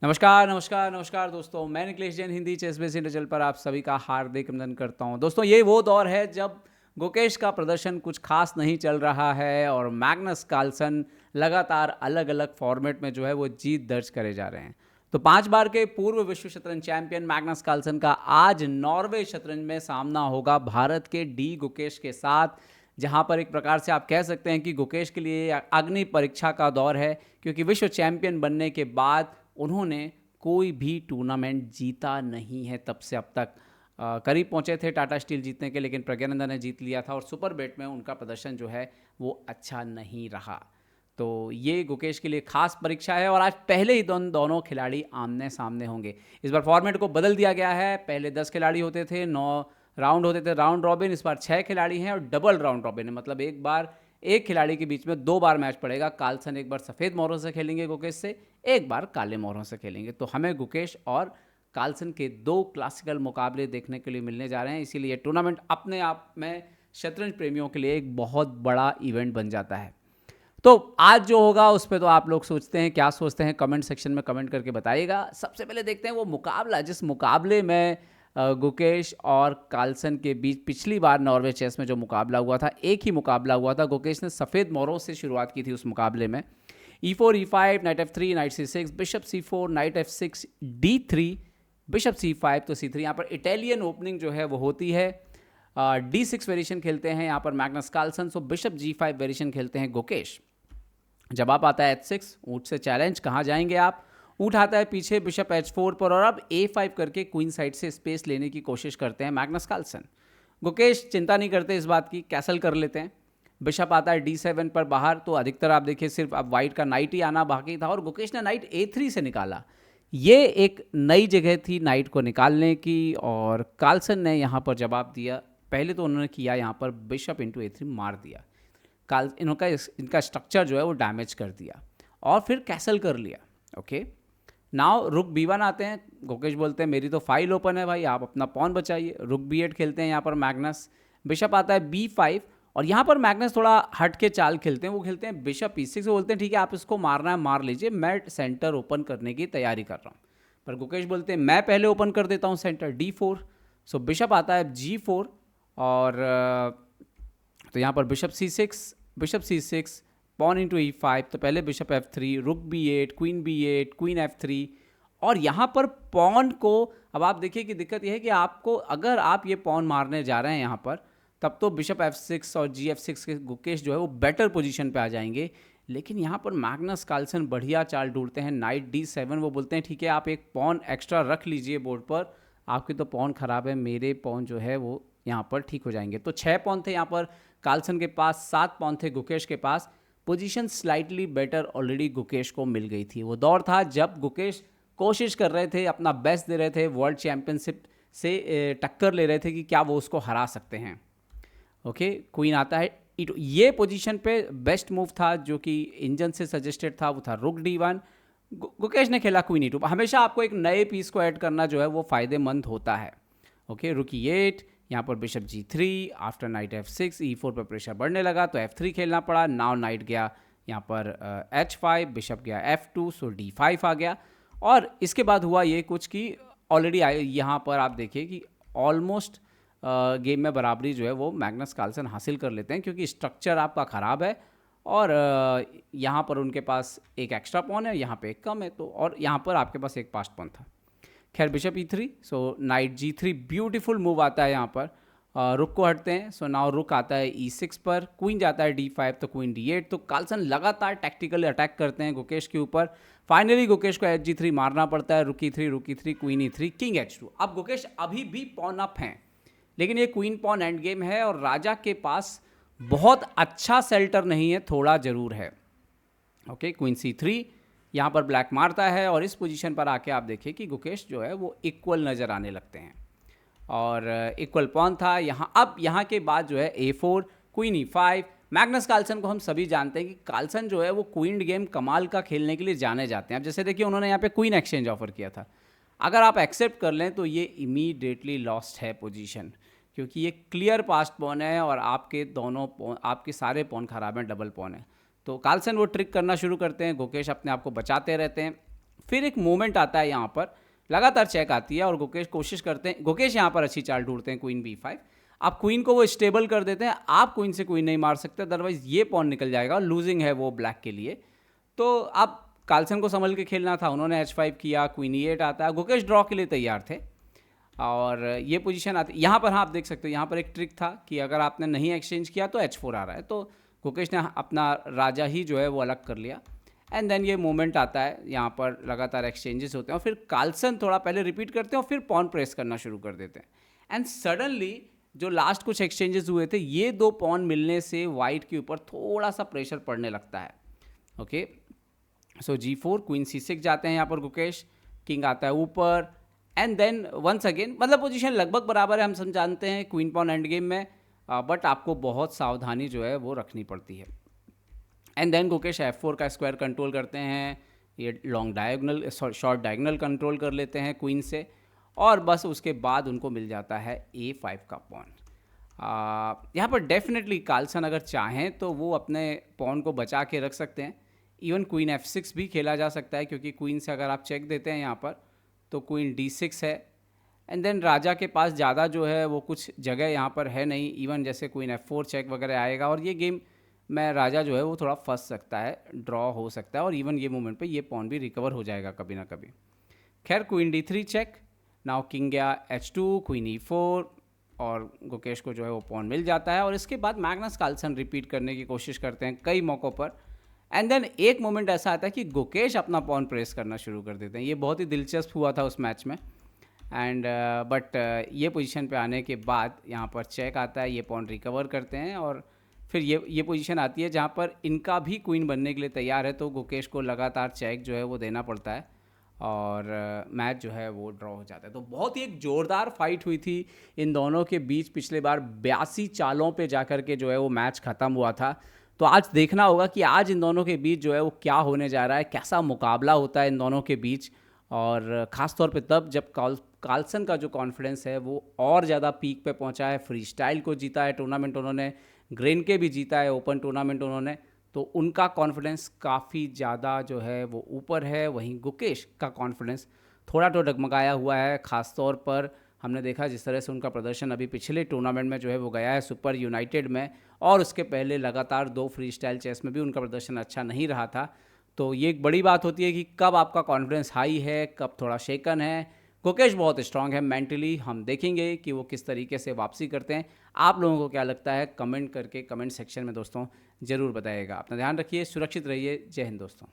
नमस्कार दोस्तों। मैं Nikhilesh Jain Hindi ChessBase India channel पर आप सभी का हार्दिक अभिनंदन करता हूं। दोस्तों, ये वो दौर है जब गुकेश का प्रदर्शन कुछ खास नहीं चल रहा है और मैग्नस कार्लसन लगातार अलग अलग फॉर्मेट में जो है वो जीत दर्ज करे जा रहे हैं। तो 5 बार के पूर्व विश्व शतरंज चैंपियन मैग्नस कार्लसन का आज नॉर्वे शतरंज में सामना होगा भारत के डी गुकेश के साथ, जहां पर एक प्रकार से आप कह सकते हैं कि गुकेश के लिए अग्नि परीक्षा का दौर है, क्योंकि विश्व चैंपियन बनने के बाद उन्होंने कोई भी टूर्नामेंट जीता नहीं है तब से अब तक। करीब पहुंचे थे टाटा स्टील जीतने के, लेकिन प्रज्ञानंदा ने जीत लिया था और सुपर बेट में उनका प्रदर्शन जो है वो अच्छा नहीं रहा। तो ये गुकेश के लिए खास परीक्षा है और आज पहले ही दोनों खिलाड़ी आमने सामने होंगे। इस बार फॉर्मेट को बदल दिया गया है। पहले 10 खिलाड़ी होते थे, 9 राउंड होते थे राउंड रॉबिन। इस बार 6 खिलाड़ी हैं और डबल राउंड रॉबिन है, मतलब एक बार एक खिलाड़ी के बीच में 2 बार मैच पड़ेगा। कार्लसन एक बार सफ़ेद मोहरों से खेलेंगे गुकेश से, एक बार काले मोहरों से खेलेंगे। तो हमें गुकेश और कार्लसन के 2 क्लासिकल मुकाबले देखने के लिए मिलने जा रहे हैं। इसीलिए टूर्नामेंट अपने आप में शतरंज प्रेमियों के लिए एक बहुत बड़ा इवेंट बन जाता है। तो आज जो होगा उस पर तो आप लोग सोचते हैं, क्या सोचते हैं, कमेंट सेक्शन में कमेंट करके बताइएगा। सबसे पहले देखते हैं वो मुकाबला, जिस मुकाबले में गुकेश और कार्लसन के बीच पिछली बार नॉर्वे चेस में जो मुकाबला हुआ था, एक ही मुकाबला हुआ था। गुकेश ने सफ़ेद मोहरों से शुरुआत की थी उस मुकाबले में। E4 E5 night F3 night C6 bishop C4 night F6 D3 bishop C5 तो C3। यहाँ पर इटालियन ओपनिंग जो है वो होती है। D6 वेरिएशन खेलते हैं यहाँ पर Magnus Carlsen, so bishop G5 variation खेलते हैं गुकेश। जवाब आता है H6, ऊँट से चैलेंज, कहाँ जाएंगे आप। ऊँट आता है पीछे बिशप H4 पर और अब A5 करके क्वीन साइड से स्पेस लेने की कोशिश करते हैं मैग्नस कार्लसन। गुकेश चिंता नहीं करते इस बात की, कैसल कर लेते हैं। बिशप आता है D7 पर बाहर, तो अधिकतर आप देखिए सिर्फ अब वाइट का नाइट ही आना बाकी था और गुकेश ने नाइट A3 से निकाला। ये एक नई जगह थी नाइट को निकालने की और कार्लसन ने यहाँ पर जवाब दिया। पहले तो उन्होंने किया यहाँ पर बिशप इंटू A3 मार दिया। इनका स्ट्रक्चर जो है वो डैमेज कर दिया और फिर कैसल कर लिया। ओके, नाउ रुक B1 आते हैं। गुकेश बोलते हैं मेरी तो फाइल ओपन है भाई, आप अपना पॉन बचाइए। रुक B8 खेलते हैं यहाँ पर मैग्नस। बिशप आता है B5 और यहाँ पर मैग्नस थोड़ा हट के चाल खेलते हैं। वो खेलते हैं बिशप E6। वो बोलते हैं ठीक है, आप इसको मारना है मार लीजिए, मैं सेंटर ओपन करने की तैयारी कर रहा हूँ। पर गुकेश बोलते हैं मैं पहले ओपन कर देता हूँ सेंटर D4। सो बिशप आता है G4 और तो यहाँ पर bishop C6 pawn into E5, तो पहले बिशप F3, रुक B8, क्वीन F3 और यहाँ पर पॉन को अब आप देखिए कि दिक्कत यह है कि आपको अगर आप ये पॉन मारने जा रहे हैं यहाँ पर, तब तो बिशप F6 और GF6 के गुकेश जो है वो बेटर पोजीशन पे आ जाएंगे। लेकिन यहाँ पर मैग्नस कार्लसन बढ़िया चाल ढूंढते हैं, नाइट D7। वो बोलते हैं ठीक है, आप एक पॉन एक्स्ट्रा रख लीजिए बोर्ड पर, आपकी तो पॉन खराब है, मेरे पॉन जो है वो यहाँ पर ठीक हो जाएंगे। तो 6 पॉन थे यहाँ पर कार्लसन के पास, 7 पॉन थे गुकेश के पास। Position slightly better already Gukesh को मिल गई थी। वो दौर था जब गुकेश कोशिश कर रहे थे, अपना बेस्ट दे रहे थे, वर्ल्ड चैंपियनशिप से टक्कर ले रहे थे कि क्या वो उसको हरा सकते हैं। ओके, क्वीन आता है E2। ये पोजीशन पे बेस्ट मूव था जो कि इंजन से सजेस्टेड था, वो था रुक D1। गुकेश ने खेला क्वीन E2। हमेशा आपको एक नए पीस को ऐड करना जो है वो फ़ायदेमंद होता है। ओके, रुक E8, यहाँ पर bishop G3, after night F6, E4 पर प्रेशर बढ़ने लगा तो F3 खेलना पड़ा। नाउ नाइट गया यहाँ पर H5, बिशप गया F2, सो D5 आ गया। और इसके बाद हुआ ये कुछ कि ऑलरेडी यहाँ पर आप देखिए कि ऑलमोस्ट गेम में बराबरी जो है वो मैग्नस कार्लसन हासिल कर लेते हैं, क्योंकि स्ट्रक्चर आपका ख़राब है और यहाँ पर उनके पास एक एक्स्ट्रा पॉन है, यहाँ पे एक कम है, तो और यहाँ पर आपके पास एक पास्ट पॉन था। खैर बिशप E3, सो नाइट G3, ब्यूटीफुल मूव आता है यहाँ पर। रुक को हटते हैं, सो नाउ रुक आता है E6 पर, क्वीन जाता है D5, तो क्वीन D8। तो कार्लसन लगातार टैक्टिकली अटैक करते हैं गुकेश के ऊपर। फाइनली गुकेश को H G3 मारना पड़ता है। रुक E3, queen E3, king H2। अब गुकेश अभी भी पॉन अप हैं, लेकिन ये क्वीन पॉन एंड गेम है और राजा के पास बहुत अच्छा सेल्टर नहीं है, थोड़ा जरूर है। ओके, क्वीन C3, यहाँ पर ब्लैक मारता है और इस पोजीशन पर आके आप देखिए कि गुकेश जो है वो इक्वल नज़र आने लगते हैं और इक्वल पॉन था यहाँ। अब यहाँ के बाद जो है A4, queen E5। Magnus Carlsen को हम सभी जानते हैं कि कार्लसन जो है वो क्वीन गेम कमाल का खेलने के लिए जाने जाते हैं। अब जैसे देखिए उन्होंने यहाँ पे क्वीन एक्सचेंज ऑफर किया था, अगर आप एक्सेप्ट कर लें तो ये इमीडिएटली लॉस्ट है पोजीशन, क्योंकि ये क्लियर पास्ट पॉन है और आपके सारे पॉन खराब हैं, डबल पॉन है। तो कार्लसन वो ट्रिक करना शुरू करते हैं, गुकेश अपने आप को बचाते रहते हैं। फिर एक मोमेंट आता है यहाँ पर, लगातार चेक आती है और गुकेश कोशिश करते हैं, गुकेश यहाँ पर अच्छी चाल ढूंढते हैं क्वीन B5। आप क्वीन को वो स्टेबल कर देते हैं, आप क्वीन से क्वीन नहीं मार सकते, अदरवाइज ये पॉन निकल जाएगा, लूजिंग है वो ब्लैक के लिए। तो आप कार्लसन को संभल के खेलना था, उन्होंने H5 किया, क्वीन E8 आता है, गुकेश ड्रॉ के लिए तैयार थे और ये पोजीशन आती। यहाँ पर हाँ आप देख सकते हो, यहाँ पर एक ट्रिक था कि अगर आपने नहीं एक्सचेंज किया तो H4 आ रहा है, तो गुकेश ने अपना राजा ही जो है वो अलग कर लिया। एंड देन ये मोमेंट आता है, यहाँ पर लगातार एक्सचेंजेस होते हैं और फिर कार्लसन थोड़ा पहले रिपीट करते हैं और फिर पॉन प्रेस करना शुरू कर देते हैं। एंड सडनली जो लास्ट कुछ एक्सचेंजेस हुए थे, ये दो पॉन मिलने से वाइट के ऊपर थोड़ा सा प्रेशर पड़ने लगता है। ओके, सो G4, क्वीन C6 जाते हैं यहाँ पर गुकेश, किंग आता है ऊपर एंड देन वंस अगेन, मतलब पोजीशन लगभग बराबर है, हम समझाते हैं क्वीन पॉन एंड गेम में, बट आपको बहुत सावधानी जो है वो रखनी पड़ती है। एंड देन गुकेश F4 का स्क्वायर कंट्रोल करते हैं, ये long diagonal short diagonal control कर लेते हैं क्वीन से, और बस उसके बाद उनको मिल जाता है A5 का पॉन। यहाँ पर डेफिनेटली कार्लसन अगर चाहें तो वो अपने पॉन को बचा के रख सकते हैं, इवन क्वीन F6 भी खेला जा सकता है, क्योंकि क्वीन से अगर आप चेक देते हैं यहाँ पर तो क्वीन D6 है। एंड देन राजा के पास ज़्यादा जो है वो कुछ जगह यहाँ पर है नहीं, इवन जैसे क्वीन F4 चेक वगैरह आएगा और ये गेम में राजा जो है वो थोड़ा फंस सकता है, ड्रॉ हो सकता है, और इवन ये मोमेंट पे ये पॉन भी रिकवर हो जाएगा कभी ना कभी। खैर queen D3 check, now king गया H2, क्वीन E4 और गुकेश को जो है वो पॉन मिल जाता है। और इसके बाद मैग्नस कार्लसन रिपीट करने की कोशिश करते हैं कई मौक़ों पर। एंड देन एक मोमेंट ऐसा आता है कि गुकेश अपना पॉन प्रेस करना शुरू कर देते हैं, ये बहुत ही दिलचस्प हुआ था उस मैच में। एंड बट ये पोजीशन पे आने के बाद यहाँ पर चेक आता है, ये पॉन रिकवर करते हैं और फिर ये पोजीशन आती है जहाँ पर इनका भी क्वीन बनने के लिए तैयार है, तो गुकेश को लगातार चेक जो है वो देना पड़ता है और मैच जो है वो ड्रॉ हो जाता है। तो बहुत ही एक ज़ोरदार फाइट हुई थी इन दोनों के बीच, पिछले बार 82 चालों पे जाकर के जो है वो मैच ख़त्म हुआ था। तो आज देखना होगा कि आज इन दोनों के बीच जो है वो क्या होने जा रहा है, कैसा मुकाबला होता है इन दोनों के बीच, और ख़ास तौर पे तब जब कार्लसन का जो कॉन्फिडेंस है वो और ज़्यादा पीक पे पहुंचा है। फ्री स्टाइल को जीता है टूर्नामेंट उन्होंने, ग्रेनके भी जीता है ओपन टूर्नामेंट उन्होंने, तो उनका कॉन्फिडेंस काफ़ी ज़्यादा जो है वो ऊपर है। वहीं गुकेश का कॉन्फिडेंस थोड़ा तो डगमगाया हुआ है, ख़ास तौर पर हमने देखा जिस तरह से उनका प्रदर्शन अभी पिछले टूर्नामेंट में जो है वो गया है सुपर यूनाइटेड में, और उसके पहले लगातार 2 फ्री स्टाइल चेस में भी उनका प्रदर्शन अच्छा नहीं रहा था। तो ये एक बड़ी बात होती है कि कब आपका कॉन्फिडेंस हाई है, कब थोड़ा शेकन है। गुकेश बहुत स्ट्रांग है मेंटली, हम देखेंगे कि वो किस तरीके से वापसी करते हैं। आप लोगों को क्या लगता है, कमेंट करके कमेंट सेक्शन में दोस्तों ज़रूर बताइएगा। अपना ध्यान रखिए, सुरक्षित रहिए। जय हिंद दोस्तों।